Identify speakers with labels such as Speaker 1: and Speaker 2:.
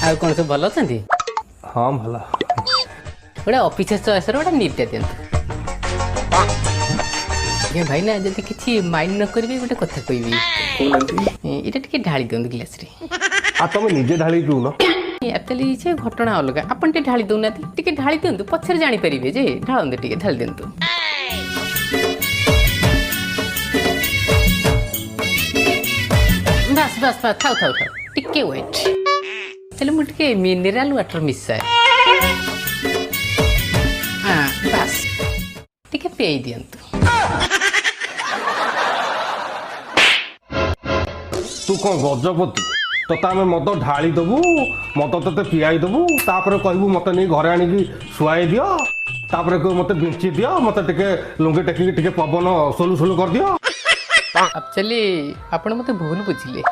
Speaker 1: ଆଉ କ'ଣ ସବୁ ଭଲ ଅଛନ୍ତି?
Speaker 2: ହଁ ଭଲ।
Speaker 1: ଗୋଟେ ଅଫିସର ଚଏସ୍ର ଗୋଟେ ନିତ୍ୟା ଦିଅନ୍ତୁ। ଆଜ୍ଞା ଭାଇନା ଯଦି କିଛି ମାଇଣ୍ଡ ନ କରିବେ ଗୋଟେ କଥା କହିବି। ଏଇଟା ଟିକେ ଢାଳି ଦିଅନ୍ତୁ ଗ୍ଲାସରେ।
Speaker 2: ଆଉ ତମେ ନିଜେ ଢାଳି ପିଉନ।
Speaker 1: ଆକ୍ଚୁଆଲି ସେ ଘଟଣା ଅଲଗା, ଆପଣ ଟିକେ ଢାଳି ଦେଉନାହାନ୍ତି, ଟିକେ ଢାଳି ଦିଅନ୍ତୁ, ପଛରେ ଜାଣିପାରିବେ ଯେ ଢାଳନ୍ତୁ, ଟିକେ ଢାଳି ଦିଅନ୍ତୁ। ବାସ୍ ବାସ୍ ବାସ୍, ଥାଉ ଥାଉ ଥାଉ, ଟିକେ ୱେଟ୍। ହେଲେ ମୁଁ ଟିକେ ମିନେରାଲ ୱାଟର ମିଶାଏ। ହଁ ବାସ୍, ଟିକେ ପିଆଇ ଦିଅନ୍ତୁ।
Speaker 2: ତୁ କ'ଣ ଗଜପତି? ତତେ ଆମେ ମଦ ଢାଳି ଦେବୁ, ମଦ ତତେ ପିଆଇ ଦେବୁ, ତାପରେ କହିବୁ ମୋତେ ନେଇ ଘରେ ଆଣିକି ଶୁଆଇ ଦିଅ, ତାପରେ କହିବୁ ମୋତେ ବିଞ୍ଚି ଦିଅ, ମୋତେ ଟିକେ ଲୁଙ୍ଗି ଟେକିକି ଟିକେ ପବନ ସୁଲୁ ସୁଲୁ କରିଦିଅ।
Speaker 1: ଆକ୍ଚୁଆଲି ଆପଣ ମୋତେ ଭୁଲ ବୁଝିଲେ।